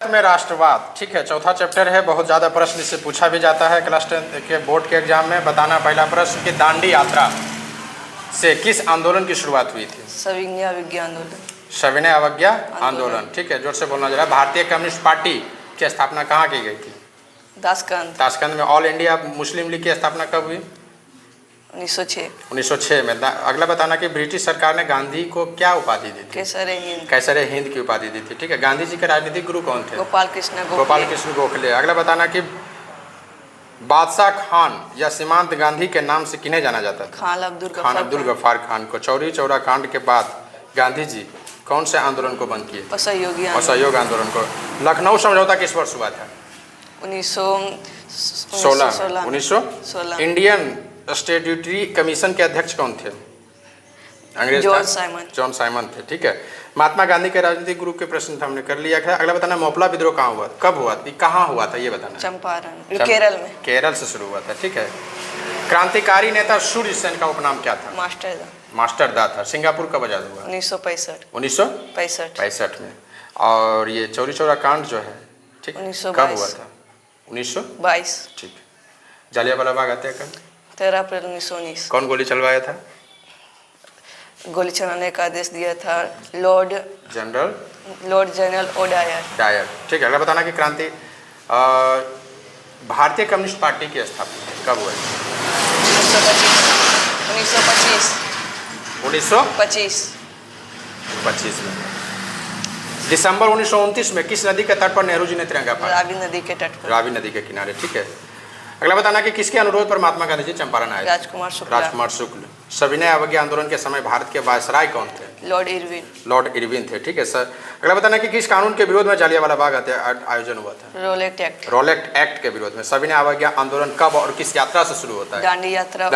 में राष्ट्रवाद, ठीक है, चौथा चैप्टर है। बहुत ज़्यादा प्रश्न इससे पूछा भी जाता है क्लास 10 के बोर्ड के एग्जाम में। बताना पहला प्रश्न कि दांडी यात्रा से किस आंदोलन की शुरुआत हुई थी? सविनय अवज्ञा आंदोलन। सविनय अवज्ञा आंदोलन, ठीक है, जोर से बोलना जरा। भारतीय कम्युनिस्ट पार्टी की स्थापना कहाँ की गई थी? ताशकंद में। ऑल इंडिया मुस्लिम लीग की स्थापना कब हुई? 1906 में। अगला बताना कि ब्रिटिश सरकार ने गांधी को क्या उपाधि दी थी? कैसरे हिंद की उपाधि दी थी, ठीक है। गांधी जी के राजनीतिक गुरु कौन थे? गोपाल कृष्ण गोखले। अगला बताना कि बादशाह खान या सीमांत गांधी के नाम से किन्हें जाना जाता था? खान अब्दुल गफ्फार खान को। चौरी चौरा कांड के बाद गांधी जी कौन से आंदोलन को बंद किए? असहयोग आंदोलन को। लखनऊ समझौता किस वर्ष हुआ था? 1916। इंडियन स्टैट्यूटरी कमीशन के अध्यक्ष कौन थे? अंग्रेज जॉन साइमन थे, ठीक है। महात्मा गांधी के राजनीतिक गुरु के प्रश्न हमने कर लिया है। अगला बताना मोपला विद्रोह कहाँ हुआ, कब हुआ, कहाँ हुआ था, ये बताना। चंपारण, केरल में। केरल से शुरू हुआ था, ठीक है। क्रांतिकारी नेता सूर्य सेन का उपनाम क्या था? मास्टरदा था। सिंगापुर कब आजाद हुआ? 1965 में। और ये चौरी चौरा कांड जो है, ठीक, कब हुआ था? 1922, ठीक। जालियांवाला बाग हत्याकांड 13 अप्रैल 1919। कौन गोली चलवाया था? गोली चलाने का आदेश दिया था लॉर्ड जनरल डायर, ठीक है। अगला बताना कि भारतीय कम्युनिस्ट पार्टी की स्थापना कब हुई? 1925 में। दिसंबर 1929 में किस नदी के तट पर नेहरू जी ने तिरंगा फहराया? रावी नदी के किनारे, ठीक है। अगला बताना कि किसके अनुरोध पर महात्मा गांधी जी चंपारण आए? राजकुमार शुक्ल। सविनय अवज्ञा आंदोलन के समय भारत के वायसराय कौन थे? लॉर्ड इरविन थे, ठीक है सर। अगला बताना कि किस कानून के विरोध में जालियांवाला बाग आयोजन हुआ था? रोलेक्ट एक्ट के विरोध में। सविनय अवज्ञा आंदोलन कब और किस यात्रा से शुरू होता है? दांडी यात्रा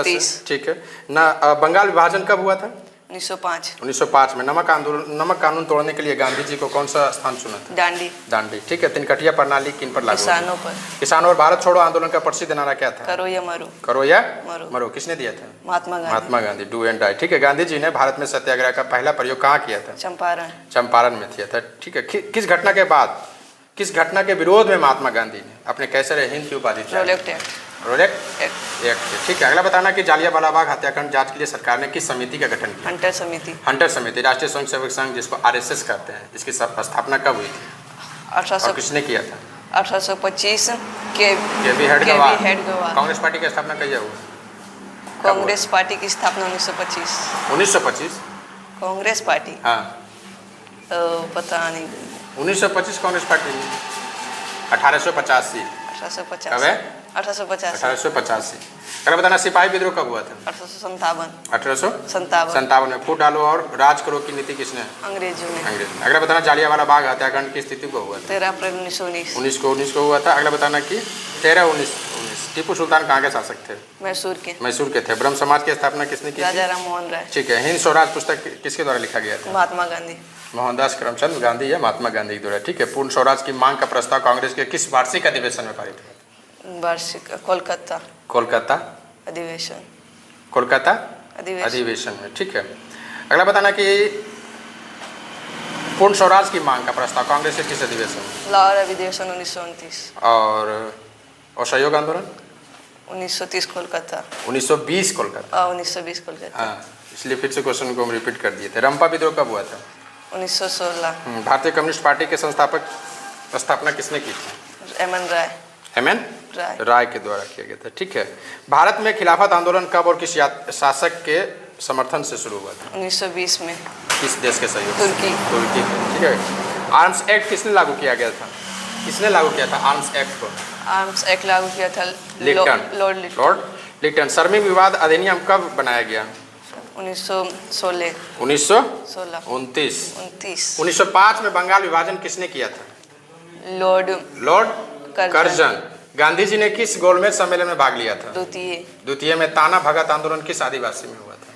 से, ठीक है ना। बंगाल विभाजन कब हुआ था? 1905 में। नमक कानून तोड़ने के लिए गांधी जी को कौन सा स्थान चुना था? दांडी, ठीक है। तिनकटिया प्रणाली किन पर लागू? किसानों और भारत छोड़ो आंदोलन का प्रसिद्ध नारा क्या था? करो या मरो। किसने दिया था? Mahatma Gandhi. Do and die, ठीक है। गांधी जी ने भारत में सत्याग्रह का पहला प्रयोग कहाँ किया था? चंपारण में किया था, ठीक है। किस घटना के बाद, किस घटना के विरोध में महात्मा गांधी ने अपने कैसरे हिंद की उपाधि? रोलेक्ट एक्ट, ठीक है। अगला बताना कि जालियांवाला बाग हत्याकांड जांच के लिए सरकार ने किस समिति का गठन किया? हंटर समिति, राष्ट्रीय स्वयंसेवक संघ, जिसको RSS कहते हैं। इसकी स्थापना कब हुई थी? 1800। और किसने किया था? 1825 के वी हेड गवाह। कांग्रेस पार्टी की स्थापना कब हुआ? कांग्रेस पार्टी की स्थापना 1925। कांग्रेस पार्टी, हाँ, पता नहीं। 1925 कांग्रेस पार्टी। 1885 कब है? 1885। अगर बताना सिपाही विद्रोह कब हुआ था? 1857 में। फूट डालो और राज करो की नीति किसने? अंग्रेजों ने। अगला बताना जालियांवाला बाग हत्याकांड की स्थिति को हुआ था? 13 अप्रैल 1919 को हुआ था। अगला बताना कि 13-19 टीपू सुल्तान कहाँ के शासक थे? मैसूर के थे। ब्रह्म समाज की स्थापना किसने की? राजा राम मोहन राय, ठीक है। हिंद स्वराज पुस्तक किसके द्वारा लिखा गया था? महात्मा गांधी। मोहनदास करमचंद गांधी या महात्मा गांधी के द्वारा, ठीक है। पूर्ण स्वराज की मांग का प्रस्ताव कांग्रेस के किस वार्षिक अधिवेशन में पारित हुआ? कोलकाता अधिवेशन में, ठीक है। अगला बताना कि पूर्ण स्वराज की मांग का प्रस्ताव कांग्रेस के किस अधिवेशन में? लाहौर अधिवेशन 1929। और असहयोग आंदोलन 1930 कोलकाता। 1920 कोलकाता। हाँ, इसलिए फिर से क्वेश्चन को हम रिपीट कर दिए थे। रंपा विद्रोह कब हुआ था? 1916। भारतीय कम्युनिस्ट पार्टी के स्थापना किसने की थी? एम एन राय के द्वारा किया गया था, ठीक है। भारत में खिलाफत आंदोलन कब और किस शासक के समर्थन से शुरू हुआ था? 1920 में। किस देश के सहयोग? तुर्की, ठीक है। आर्म्स एक्ट किसने लागू किया गया था? आर्म्स एक्ट लागू किया था लॉर्ड लिटन। श्रमिक विवाद अधिनियम कब बनाया गया? 1916। 1905 में। बंगाल विभाजन किसने किया था? Lord Curzon. गांधी जी ने किस गोलमेज सम्मेलन में भाग लिया था? द्वितीय में। ताना भगत आंदोलन किस आदिवासी में हुआ था?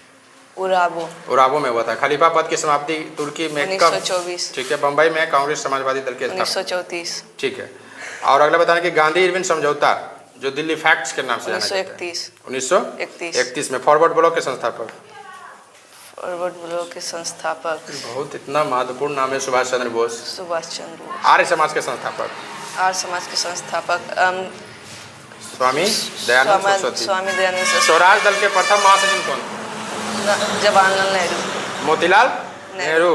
उरावो में हुआ था। खलीफा पद की समाप्ति तुर्की में 1924, ठीक है। बम्बई में कांग्रेस समाजवादी दल के 1934, ठीक है। और अगला बताना कि गांधी इरविन समझौता जो दिल्ली फैक्ट्स के नाम से 1931 1931 में। फॉरवर्ड ब्लॉक के संस्थापक फॉरवर्ड ब्लॉक के संस्थापक। बहुत इतना महत्वपूर्ण नाम है सुभाष चंद्र बोस। सुभाष चंद्र बोस। आर्य समाज के संस्थापक। आर्य समाज के संस्थापक स्वामी दयानंद सरस्वती। स्वामी दयानंद सरस्वती। स्वराज दल के प्रथम महासचिव कौन? जवाहरलाल नेहरू। मोतीलाल नेहरू।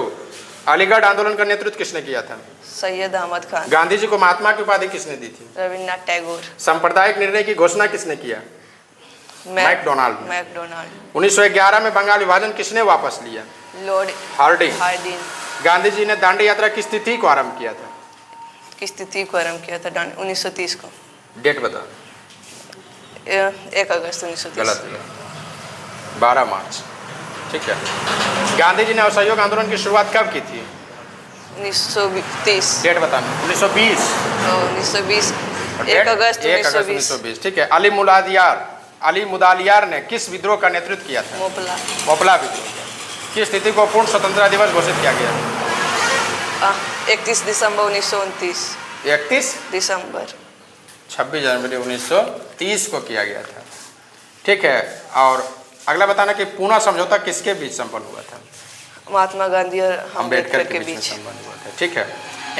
अलीगढ़ आंदोलन का नेतृत्व किसने किया था? सैयद अहमद खान। गांधी जी को महात्मा की उपाधि किसने दी थी? रविन्द्रनाथ टैगोर। सांप्रदायिक निर्णय की घोषणा किसने किया? मैकडोनाल्ड। 1911 में बंगाल विभाजन किसने वापस लिया? Lord Hardinge. गांधी जी ने दांडी यात्रा किस तिथि को आरंभ किया था? किस तिथि को आरंभ किया था? 1930 को। डेट बता। 1 अगस्त 1930। गलत है, 12 मार्च। ठीक है। गांधी जी ने असहयोग आंदोलन की शुरुआत कब की थी? 1930। डेट बताना। 1920। 1 अगस्त 1920। ठीक है। अली मुदालियार ने किस विद्रोह का नेतृत्व किया था? मोपला विद्रोह। किस तिथि को पूर्ण स्वतंत्रता दिवस घोषित किया गया? 31 दिसंबर 1929। 31 दिसंबर। 26 जनवरी 1930 को किया गया था। ठीक है। और अगला बताना कि पूना समझौता किसके बीच संपन्न हुआ था? महात्मा गांधी और अम्बेडकर के बीच संपन्न हुआ था। ठीक है।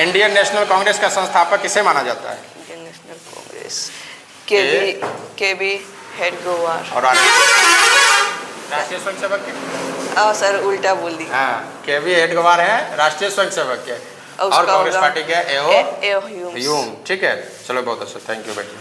इंडियन नेशनल कांग्रेस का संस्थापक किसे माना जाता है? इंडियन नेशनल कांग्रेस के बी हेडगेवार। और राष्ट्रीय स्वयंसेवक के? सर उल्टा बोल दी। हाँ, के बी हेडगेवार है राष्ट्रीय स्वयंसेवक के। और कांग्रेस पार्टी के एओ ह्यूम। ठीक है। चलो बहुत अच्छा, थैंक यू बेटा।